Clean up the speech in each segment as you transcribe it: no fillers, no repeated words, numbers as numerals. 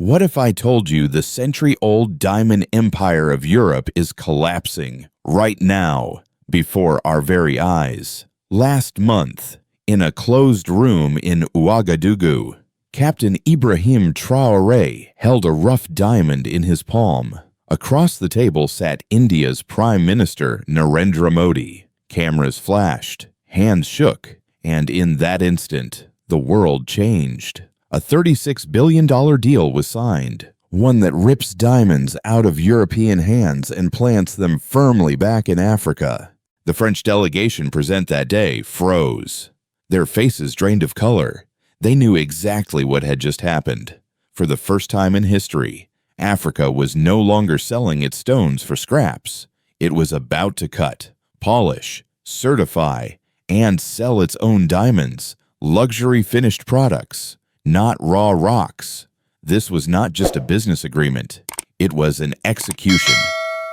What if I told you the century-old diamond empire of Europe is collapsing right now before our very eyes? Last month, in a closed room in Ouagadougou, Captain Ibrahim Traoré held a rough diamond in his palm. Across the table sat India's Prime Minister Narendra Modi. Cameras flashed, hands shook, and in that instant, the world changed. A $36 billion deal was signed, one that rips diamonds out of European hands and plants them firmly back in Africa. The French delegation present that day froze. Their faces drained of color. They knew exactly what had just happened. For the first time in history, Africa was no longer selling its stones for scraps. It was about to cut, polish, certify, and sell its own diamonds, luxury finished products. Not raw rocks. This was not just a business agreement. It was an execution.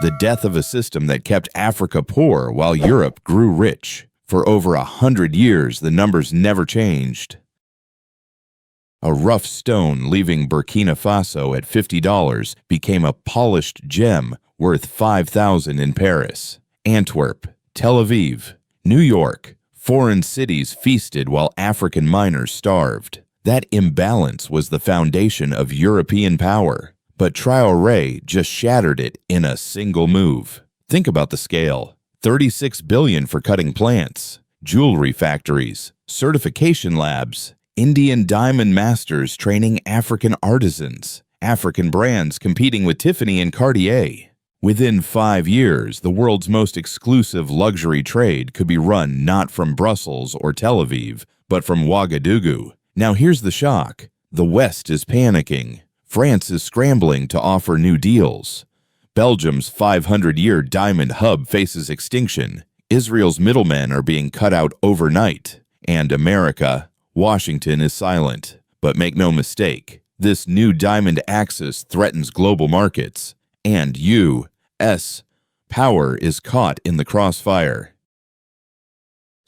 The death of a system that kept Africa poor while Europe grew rich. For over 100 years, the numbers never changed. A rough stone leaving Burkina Faso at $50 became a polished gem worth $5,000 in Paris, Antwerp, Tel Aviv, New York. Foreign cities feasted while African miners starved. That imbalance was the foundation of European power, but Traoré just shattered it in a single move. Think about the scale. $36 billion for cutting plants, jewelry factories, certification labs, Indian diamond masters training African artisans, African brands competing with Tiffany and Cartier. Within 5 years, the world's most exclusive luxury trade could be run not from Brussels or Tel Aviv, but from Ouagadougou. Now here's the shock. The West is panicking. France is scrambling to offer new deals. Belgium's 500-year diamond hub faces extinction. Israel's middlemen are being cut out overnight. And America, Washington is silent. But make no mistake, this new diamond axis threatens global markets. And U.S. power is caught in the crossfire.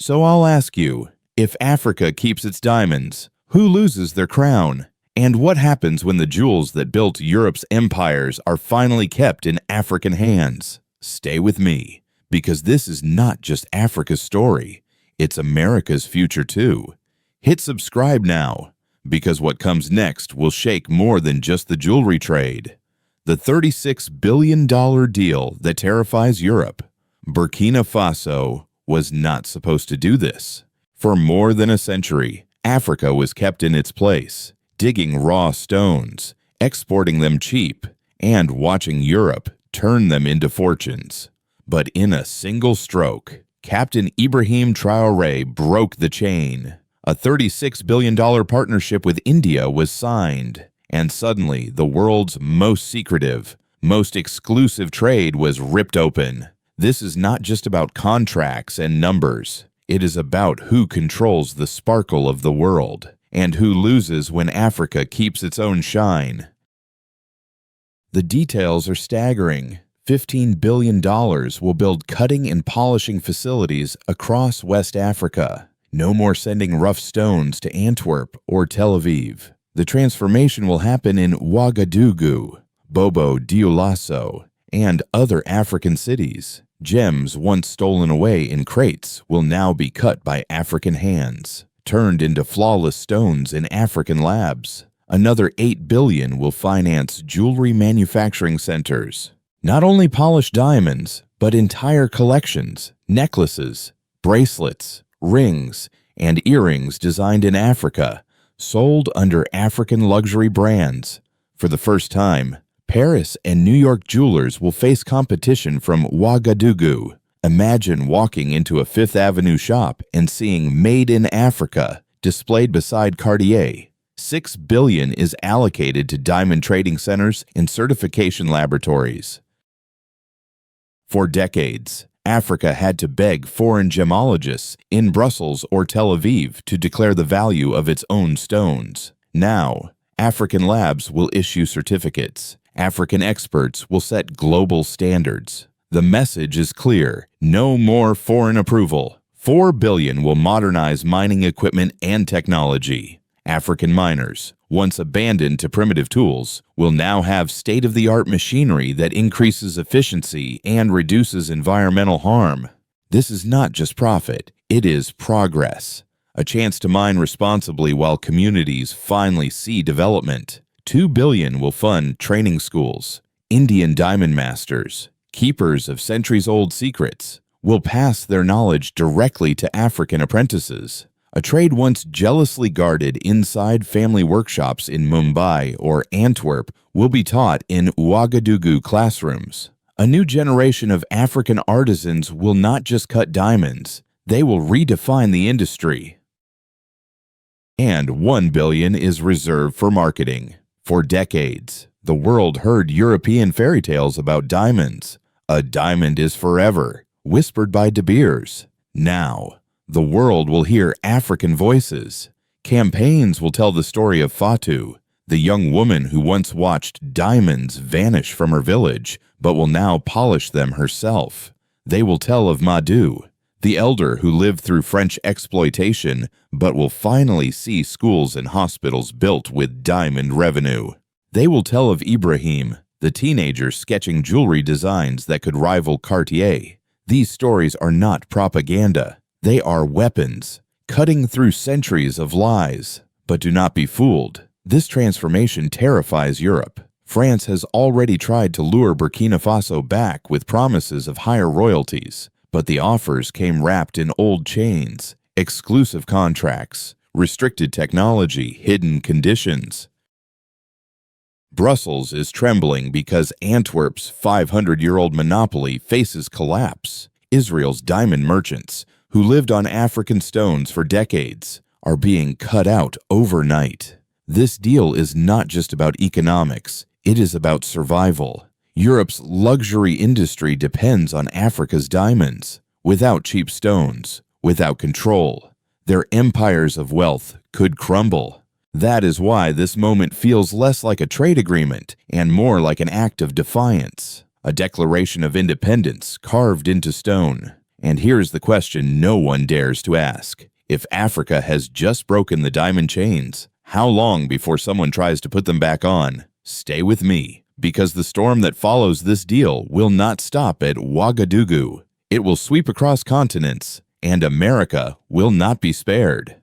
So I'll ask you, if Africa keeps its diamonds, who loses their crown? And what happens when the jewels that built Europe's empires are finally kept in African hands? Stay with me, because this is not just Africa's story, it's America's future too. Hit subscribe now, because what comes next will shake more than just the jewelry trade. The $36 billion deal that terrifies Europe. Burkina Faso was not supposed to do this. For more than a century, Africa was kept in its place, digging raw stones, exporting them cheap, and watching Europe turn them into fortunes. But in a single stroke, Captain Ibrahim Traoré broke the chain. A $36 billion partnership with India was signed, and suddenly the world's most secretive, most exclusive trade was ripped open. This is not just about contracts and numbers. It is about who controls the sparkle of the world and who loses when Africa keeps its own shine. The details are staggering. $15 billion will build cutting and polishing facilities across West Africa. No more sending rough stones to Antwerp or Tel Aviv. The transformation will happen in Ouagadougou, Bobo Dioulasso, and other African cities. Gems once stolen away in crates will now be cut by African hands, turned into flawless stones in African labs. Another $8 billion will finance jewelry manufacturing centers. Not only polished diamonds, but entire collections, necklaces, bracelets, rings, and earrings designed in Africa, sold under African luxury brands. For the first time, Paris and New York jewelers will face competition from Ouagadougou. Imagine walking into a Fifth Avenue shop and seeing Made in Africa displayed beside Cartier. $6 billion is allocated to diamond trading centers and certification laboratories. For decades, Africa had to beg foreign gemologists in Brussels or Tel Aviv to declare the value of its own stones. Now, African labs will issue certificates. African experts will set global standards. The message is clear: no more foreign approval. $4 billion will modernize mining equipment and technology. African miners, once abandoned to primitive tools, will now have state-of-the-art machinery that increases efficiency and reduces environmental harm. This is not just profit, it is progress. A chance to mine responsibly while communities finally see development. $2 billion will fund training schools. Indian diamond masters, keepers of centuries-old secrets, will pass their knowledge directly to African apprentices. A trade once jealously guarded inside family workshops in Mumbai or Antwerp will be taught in Ouagadougou classrooms. A new generation of African artisans will not just cut diamonds, they will redefine the industry. And $1 billion is reserved for marketing. For decades, the world heard European fairy tales about diamonds. A diamond is forever, whispered by De Beers. Now, the world will hear African voices. Campaigns will tell the story of Fatou, the young woman who once watched diamonds vanish from her village, but will now polish them herself. They will tell of Madou, the elder who lived through French exploitation, but will finally see schools and hospitals built with diamond revenue. They will tell of Ibrahim, the teenager sketching jewelry designs that could rival Cartier. These stories are not propaganda. They are weapons, cutting through centuries of lies. But do not be fooled. This transformation terrifies Europe. France has already tried to lure Burkina Faso back with promises of higher royalties, but the offers came wrapped in old chains, exclusive contracts, restricted technology, hidden conditions. Brussels is trembling because Antwerp's 500-year-old monopoly faces collapse. Israel's diamond merchants, who lived on African stones for decades, are being cut out overnight. This deal is not just about economics, it is about survival. Europe's luxury industry depends on Africa's diamonds. Without cheap stones, without control, their empires of wealth could crumble. That is why this moment feels less like a trade agreement and more like an act of defiance, a declaration of independence carved into stone. And here's the question no one dares to ask. If Africa has just broken the diamond chains, how long before someone tries to put them back on? Stay with me, because the storm that follows this deal will not stop at Ouagadougou. It will sweep across continents, and America will not be spared.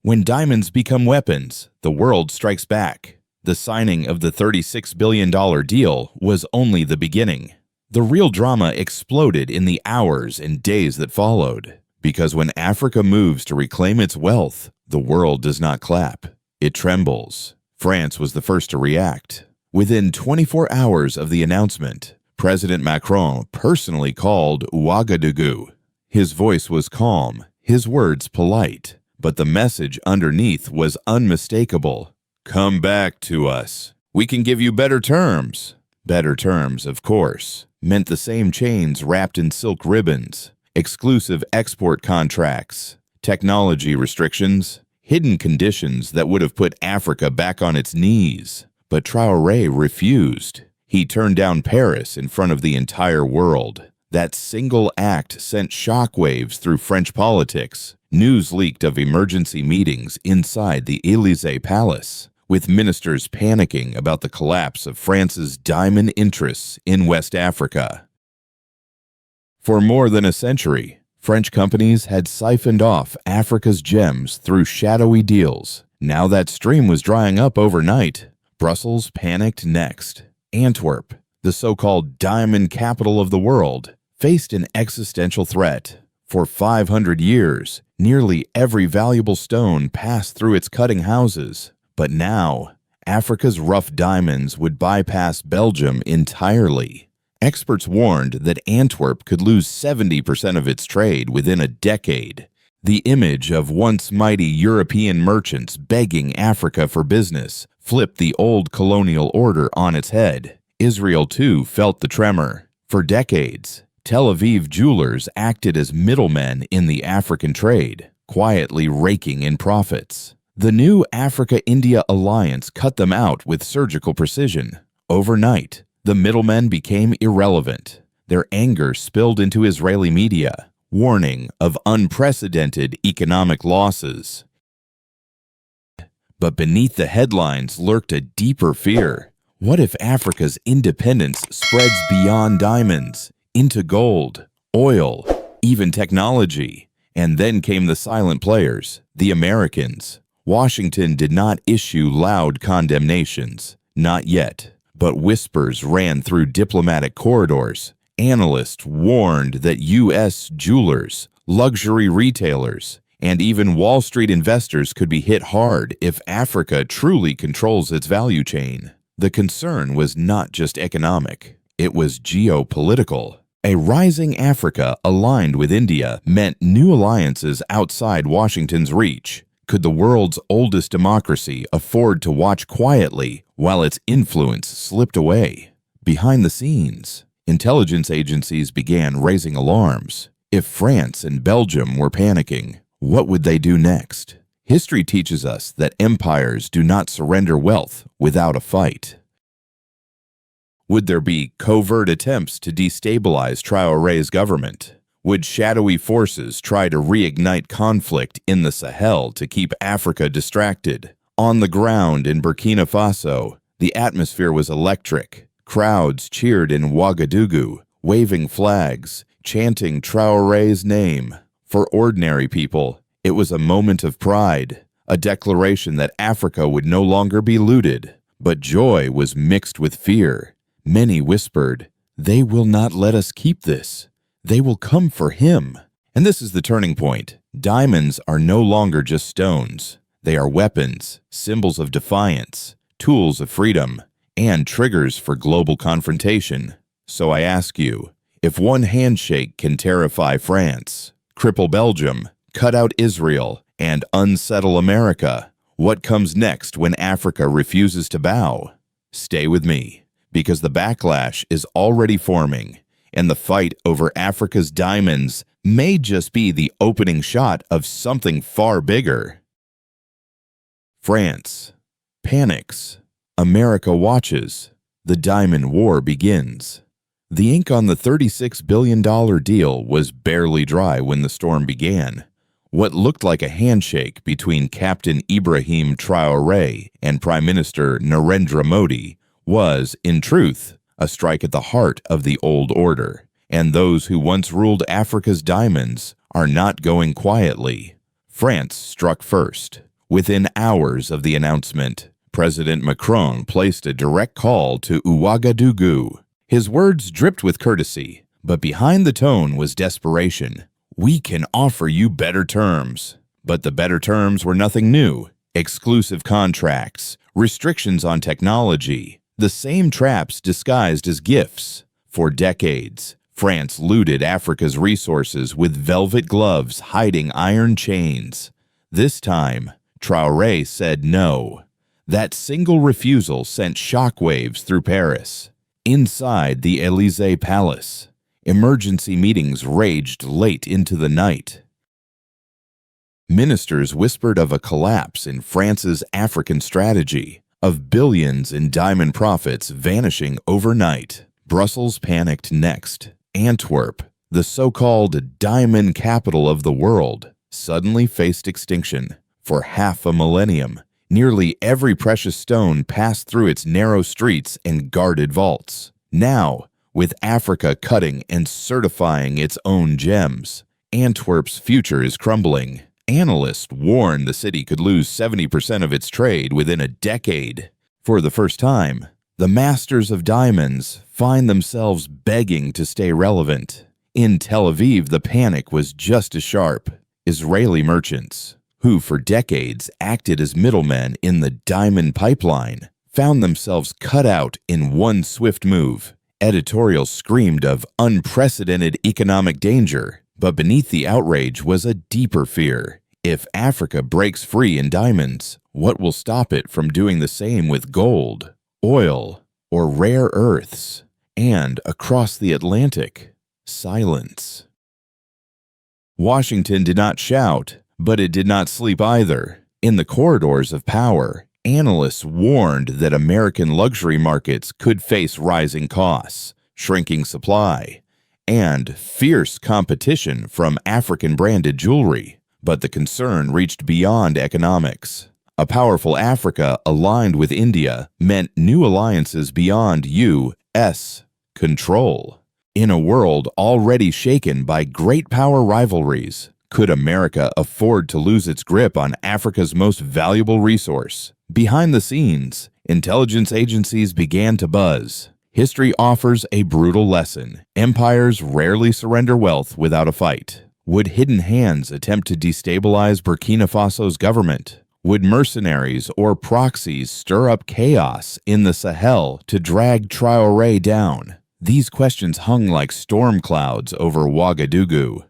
When diamonds become weapons, the world strikes back. The signing of the $36 billion deal was only the beginning. The real drama exploded in the hours and days that followed. Because when Africa moves to reclaim its wealth, the world does not clap. It trembles. France was the first to react. Within 24 hours of the announcement, President Macron personally called Ouagadougou. His voice was calm, his words polite, but the message underneath was unmistakable. Come back to us. We can give you better terms. Better terms, of course, meant the same chains wrapped in silk ribbons, exclusive export contracts, technology restrictions, hidden conditions that would have put Africa back on its knees. But Traoré refused. He turned down Paris in front of the entire world. That single act sent shockwaves through French politics. News leaked of emergency meetings inside the Élysée Palace, with ministers panicking about the collapse of France's diamond interests in West Africa. For more than a century, French companies had siphoned off Africa's gems through shadowy deals. Now that stream was drying up overnight. Brussels panicked next. Antwerp, the so-called diamond capital of the world, faced an existential threat. For 500 years, nearly every valuable stone passed through its cutting houses. But now, Africa's rough diamonds would bypass Belgium entirely. Experts warned that Antwerp could lose 70% of its trade within a decade. The image of once mighty European merchants begging Africa for business flipped the old colonial order on its head. Israel, too, felt the tremor. For decades, Tel Aviv jewelers acted as middlemen in the African trade, quietly raking in profits. The new Africa-India alliance cut them out with surgical precision. Overnight, the middlemen became irrelevant. Their anger spilled into Israeli media, warning of unprecedented economic losses. But beneath the headlines lurked a deeper fear. What if Africa's independence spreads beyond diamonds, into gold, oil, even technology? And then came the silent players, the Americans. Washington did not issue loud condemnations, not yet, but whispers ran through diplomatic corridors. Analysts warned that U.S. jewelers, luxury retailers, and even Wall Street investors could be hit hard if Africa truly controls its value chain. The concern was not just economic, it was geopolitical. A rising Africa aligned with India meant new alliances outside Washington's reach. Could the world's oldest democracy afford to watch quietly while its influence slipped away? Behind the scenes, intelligence agencies began raising alarms. If France and Belgium were panicking, what would they do next? History teaches us that empires do not surrender wealth without a fight. Would there be covert attempts to destabilize Traoré's government? Would shadowy forces try to reignite conflict in the Sahel to keep Africa distracted? On the ground in Burkina Faso, the atmosphere was electric. Crowds cheered in Ouagadougou, waving flags, chanting Traoré's name. For ordinary people, it was a moment of pride, a declaration that Africa would no longer be looted. But joy was mixed with fear. Many whispered, "They will not let us keep this. They will come for him." And this is the turning point. Diamonds are no longer just stones. They are weapons, symbols of defiance, tools of freedom, and triggers for global confrontation. So I ask you, if one handshake can terrify France, cripple Belgium, cut out Israel, and unsettle America, what comes next when Africa refuses to bow? Stay with me, because the backlash is already forming, and the fight over Africa's diamonds may just be the opening shot of something far bigger. France panics. America watches. The diamond war begins. The ink on the $36 billion deal was barely dry when the storm began. What looked like a handshake between Captain Ibrahim Traoré and Prime Minister Narendra Modi was, in truth, a strike at the heart of the old order. And those who once ruled Africa's diamonds are not going quietly. France struck first. Within hours of the announcement, President Macron placed a direct call to Ouagadougou. His words dripped with courtesy, but behind the tone was desperation. "We can offer you better terms." But the better terms were nothing new. Exclusive contracts, restrictions on technology, the same traps disguised as gifts. For decades, France looted Africa's resources with velvet gloves hiding iron chains. This time, Traoré said no. That single refusal sent shockwaves through Paris. Inside the Élysée Palace, emergency meetings raged late into the night. Ministers whispered of a collapse in France's African strategy, of billions in diamond profits vanishing overnight. Brussels panicked next. Antwerp, the so-called diamond capital of the world, suddenly faced extinction. For half a millennium, nearly every precious stone passed through its narrow streets and guarded vaults. Now, with Africa cutting and certifying its own gems, Antwerp's future is crumbling. Analysts warn the city could lose 70% of its trade within a decade. For the first time, the masters of diamonds find themselves begging to stay relevant. In Tel Aviv, the panic was just as sharp. Israeli merchants, who for decades acted as middlemen in the diamond pipeline, found themselves cut out in one swift move. Editorials screamed of unprecedented economic danger, but beneath the outrage was a deeper fear. If Africa breaks free in diamonds, what will stop it from doing the same with gold, oil, or rare earths? And across the Atlantic, silence. Washington did not shout, but it did not sleep either. In the corridors of power, analysts warned that American luxury markets could face rising costs, shrinking supply, and fierce competition from African-branded jewelry. But the concern reached beyond economics. A powerful Africa aligned with India meant new alliances beyond U.S. control. In a world already shaken by great power rivalries, could America afford to lose its grip on Africa's most valuable resource? Behind the scenes, intelligence agencies began to buzz. History offers a brutal lesson. Empires rarely surrender wealth without a fight. Would hidden hands attempt to destabilize Burkina Faso's government? Would mercenaries or proxies stir up chaos in the Sahel to drag Traoré down? These questions hung like storm clouds over Ouagadougou.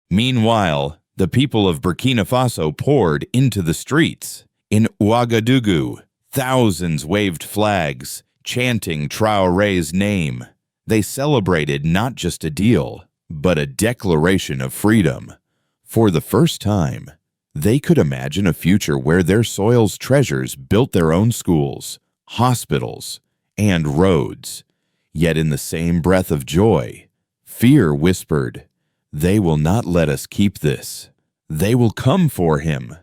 Meanwhile, the people of Burkina Faso poured into the streets. In Ouagadougou, thousands waved flags, chanting Traoré's name. They celebrated not just a deal, but a declaration of freedom. For the first time, they could imagine a future where their soil's treasures built their own schools, hospitals, and roads. Yet in the same breath of joy, fear whispered, "They will not let us keep this. They will come for him."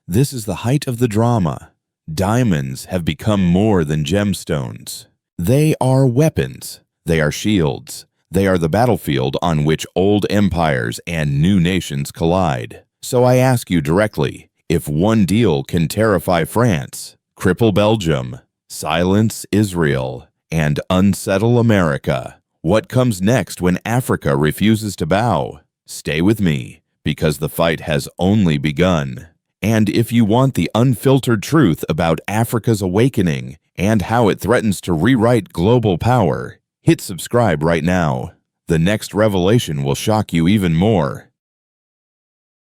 This is the height of the drama. Diamonds have become more than gemstones. They are weapons. They are shields. They are the battlefield on which old empires and new nations collide. So I ask you directly, if one deal can terrify France, cripple Belgium, silence Israel, and unsettle America, what comes next when Africa refuses to bow? Stay with me, because the fight has only begun. And if you want the unfiltered truth about Africa's awakening and how it threatens to rewrite global power, hit subscribe right now. The next revelation will shock you even more.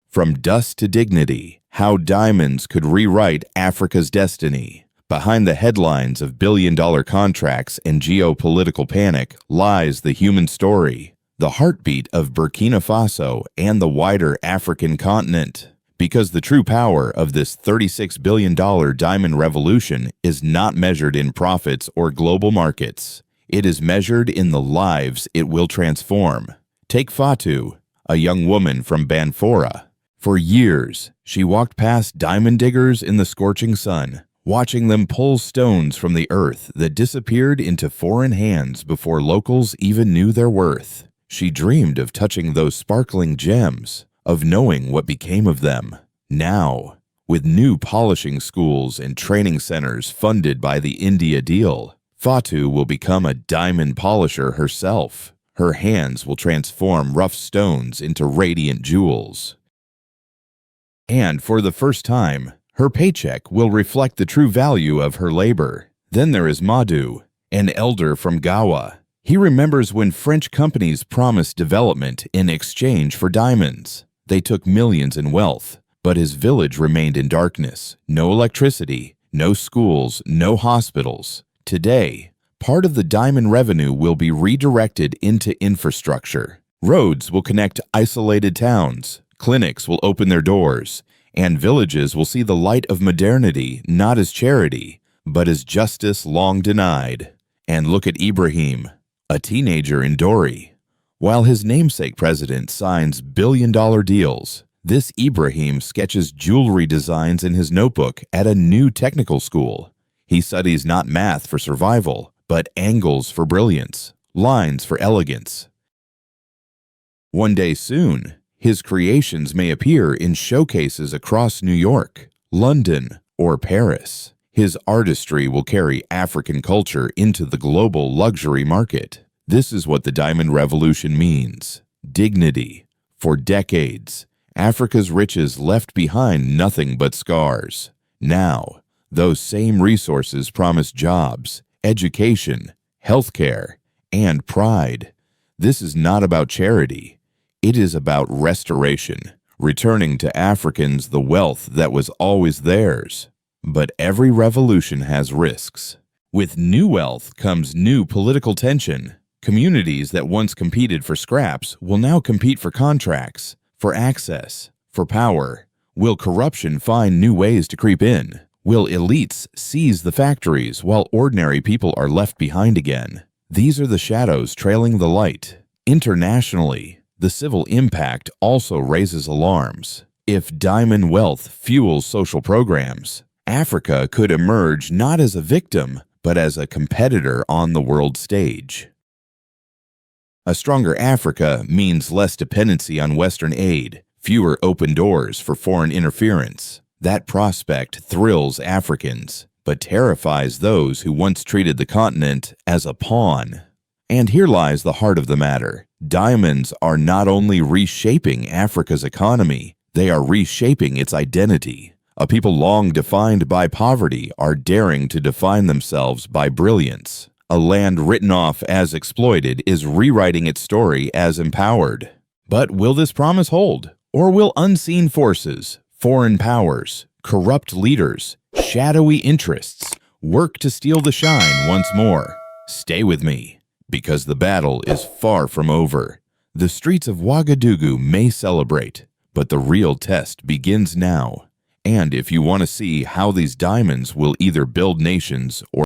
From dust to dignity, how diamonds could rewrite Africa's destiny. Behind the headlines of billion-dollar contracts and geopolitical panic lies the human story, the heartbeat of Burkina Faso and the wider African continent. Because the true power of this $36 billion diamond revolution is not measured in profits or global markets. It is measured in the lives it will transform. Take Fatou, a young woman from Banfora. For years, she walked past diamond diggers in the scorching sun, watching them pull stones from the earth that disappeared into foreign hands before locals even knew their worth. She dreamed of touching those sparkling gems, of knowing what became of them. Now, with new polishing schools and training centers funded by the India deal, Fatou will become a diamond polisher herself. Her hands will transform rough stones into radiant jewels. And for the first time, her paycheck will reflect the true value of her labor. Then there is Madou, an elder from Gawa. He remembers when French companies promised development in exchange for diamonds. They took millions in wealth, but his village remained in darkness. No electricity, no schools, no hospitals. Today, part of the diamond revenue will be redirected into infrastructure. Roads will connect isolated towns, clinics will open their doors, and villages will see the light of modernity not as charity, but as justice long denied. And look at Ibrahim, a teenager in Dori. While his namesake president signs billion-dollar deals, this Ibrahim sketches jewelry designs in his notebook at a new technical school. He studies not math for survival, but angles for brilliance, lines for elegance. One day soon, his creations may appear in showcases across New York, London, or Paris. His artistry will carry African culture into the global luxury market. This is what the diamond revolution means. Dignity. For decades, Africa's riches left behind nothing but scars. Now, those same resources promise jobs, education, healthcare, and pride. This is not about charity. It is about restoration, returning to Africans the wealth that was always theirs. But every revolution has risks. With new wealth comes new political tension. Communities that once competed for scraps will now compete for contracts, for access, for power. Will corruption find new ways to creep in? Will elites seize the factories while ordinary people are left behind again? These are the shadows trailing the light. Internationally, the civil impact also raises alarms. If diamond wealth fuels social programs, Africa could emerge not as a victim, but as a competitor on the world stage. A stronger Africa means less dependency on Western aid, fewer open doors for foreign interference. That prospect thrills Africans, but terrifies those who once treated the continent as a pawn. And here lies the heart of the matter. Diamonds are not only reshaping Africa's economy, they are reshaping its identity. A people long defined by poverty are daring to define themselves by brilliance. A land written off as exploited is rewriting its story as empowered. But will this promise hold? Or will unseen forces, foreign powers, corrupt leaders, shadowy interests work to steal the shine once more? Stay with me, because the battle is far from over. The streets of Ouagadougou may celebrate, but the real test begins now. And if you want to see how these diamonds will either build nations or